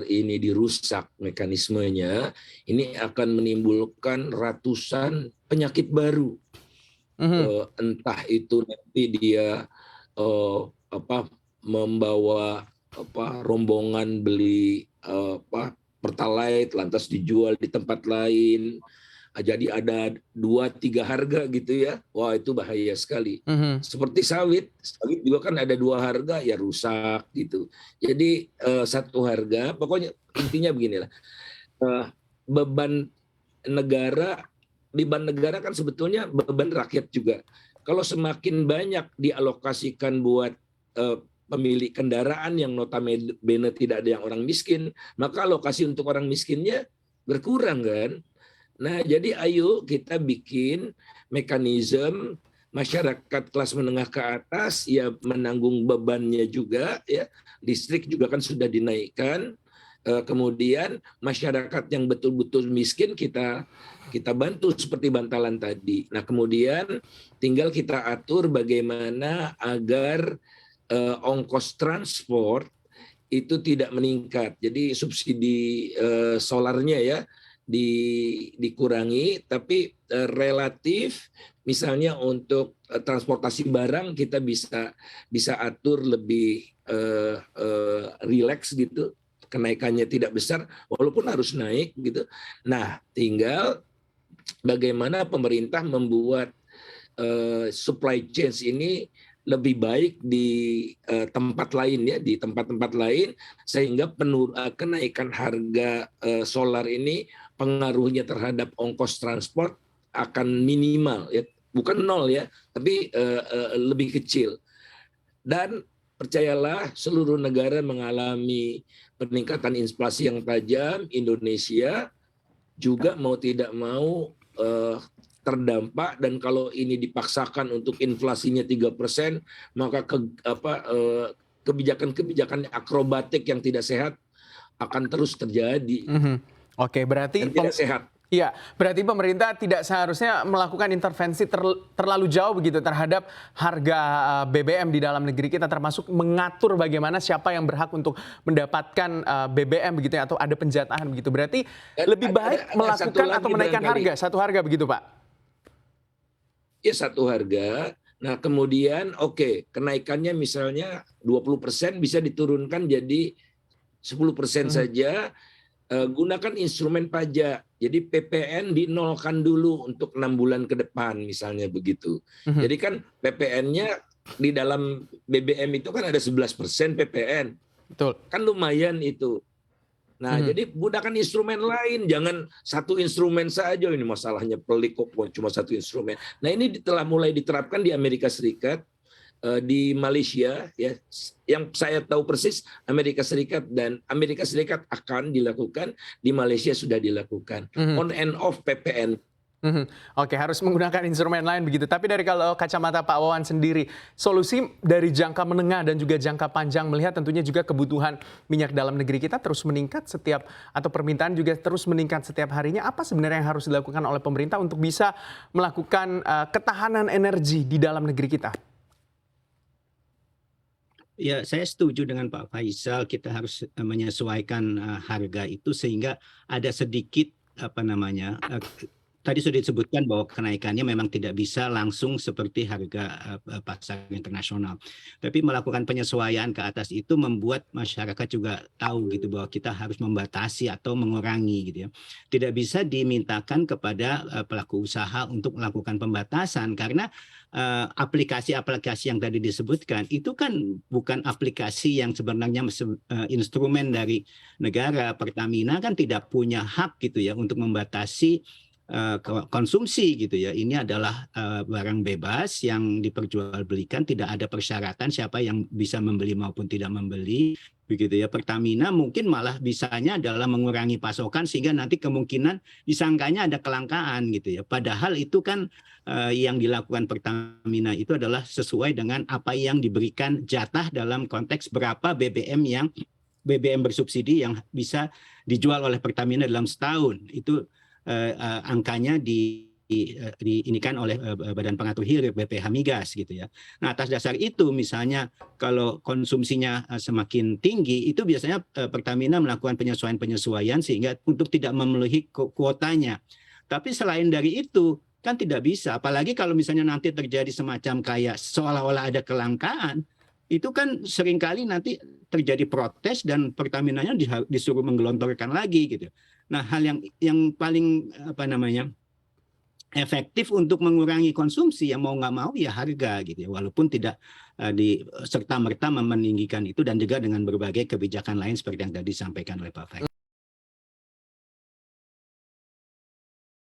ini dirusak mekanismenya, ini akan menimbulkan ratusan penyakit baru. Entah itu nanti dia membawa rombongan beli Pertalite lantas dijual di tempat lain. Jadi ada 2-3 harga gitu ya. Wah, itu bahaya sekali. Seperti sawit juga kan ada 2 harga, ya rusak gitu. Jadi satu harga, pokoknya intinya beginilah. Beban negara kan sebetulnya beban rakyat juga. Kalau semakin banyak dialokasikan buat pemilik kendaraan yang notabene tidak ada yang orang miskin, maka alokasi untuk orang miskinnya berkurang kan. Nah, jadi ayo kita bikin mekanisme masyarakat kelas menengah ke atas ya menanggung bebannya juga ya. Listrik juga kan sudah dinaikkan. Kemudian masyarakat yang betul-betul miskin kita bantu seperti bantalan tadi. Nah, kemudian tinggal kita atur bagaimana agar ongkos transport itu tidak meningkat. Jadi subsidi solarnya ya dikurangi, tapi relatif misalnya untuk transportasi barang kita bisa atur lebih rileks gitu, kenaikannya tidak besar walaupun harus naik gitu. Nah, tinggal bagaimana pemerintah membuat supply chain ini lebih baik di tempat lain ya, di tempat-tempat lain sehingga kenaikan harga solar ini pengaruhnya terhadap ongkos transport akan minimal ya, bukan nol ya, tapi lebih kecil. Dan percayalah seluruh negara mengalami peningkatan inflasi yang tajam, Indonesia juga mau tidak mau terdampak, dan kalau ini dipaksakan untuk inflasinya 3%, maka kebijakan-kebijakan akrobatik yang tidak sehat akan terus terjadi. Oke, berarti tidak sehat. Iya, berarti pemerintah tidak seharusnya melakukan intervensi terlalu jauh begitu terhadap harga BBM di dalam negeri kita, termasuk mengatur bagaimana siapa yang berhak untuk mendapatkan BBM begitu ya, atau ada penjatahan begitu. Berarti lebih baik melakukan atau menaikkan harga, satu harga begitu, Pak? Ya, satu harga. Nah, kemudian kenaikannya misalnya 20% bisa diturunkan jadi 10% saja. Gunakan instrumen pajak. Jadi PPN dinolkan dulu untuk 6 bulan ke depan misalnya begitu. Jadi kan PPN-nya di dalam BBM itu kan ada 11% PPN. Betul. Kan lumayan itu. Nah, jadi gunakan instrumen lain, jangan satu instrumen saja. Ini masalahnya pelik kok cuma satu instrumen. Nah, ini telah mulai diterapkan di Amerika Serikat, di Malaysia ya. Yang saya tahu persis Amerika Serikat akan dilakukan, di Malaysia sudah dilakukan. On and off PPN. Oke, harus menggunakan instrumen lain begitu. Tapi dari kalau kacamata Pak Wawan sendiri, solusi dari jangka menengah dan juga jangka panjang melihat tentunya juga kebutuhan minyak dalam negeri kita terus meningkat atau permintaan juga terus meningkat setiap harinya. Apa sebenarnya yang harus dilakukan oleh pemerintah untuk bisa melakukan ketahanan energi di dalam negeri kita? Ya, saya setuju dengan Pak Faisal. Kita harus menyesuaikan harga itu sehingga ada sedikit tadi sudah disebutkan bahwa kenaikannya memang tidak bisa langsung seperti harga pasar internasional. Tapi melakukan penyesuaian ke atas itu membuat masyarakat juga tahu gitu bahwa kita harus membatasi atau mengurangi gitu ya. Tidak bisa dimintakan kepada pelaku usaha untuk melakukan pembatasan karena aplikasi-aplikasi yang tadi disebutkan itu kan bukan aplikasi yang sebenarnya instrumen dari negara. Pertamina kan tidak punya hak gitu ya untuk membatasi konsumsi gitu ya. Ini adalah barang bebas yang diperjualbelikan, tidak ada persyaratan siapa yang bisa membeli maupun tidak membeli begitu ya. Pertamina mungkin malah bisanya adalah mengurangi pasokan sehingga nanti kemungkinan disangkanya ada kelangkaan gitu ya. Padahal itu kan yang dilakukan Pertamina itu adalah sesuai dengan apa yang diberikan jatah dalam konteks berapa BBM bersubsidi yang bisa dijual oleh Pertamina dalam setahun. Itu angkanya diinikan oleh Badan Pengatur Hilir BPH Migas gitu ya. Nah, atas dasar itu misalnya kalau konsumsinya semakin tinggi itu biasanya Pertamina melakukan penyesuaian-penyesuaian sehingga untuk tidak memenuhi kuotanya. Tapi selain dari itu kan tidak bisa, apalagi kalau misalnya nanti terjadi semacam kayak seolah-olah ada kelangkaan, itu kan seringkali nanti terjadi protes dan Pertaminanya disuruh menggelontorkan lagi gitu. Nah, hal yang paling efektif untuk mengurangi konsumsi yang mau nggak mau ya harga gitu ya, walaupun tidak serta-merta meninggikan itu dan juga dengan berbagai kebijakan lain seperti yang tadi disampaikan oleh Pak Faik.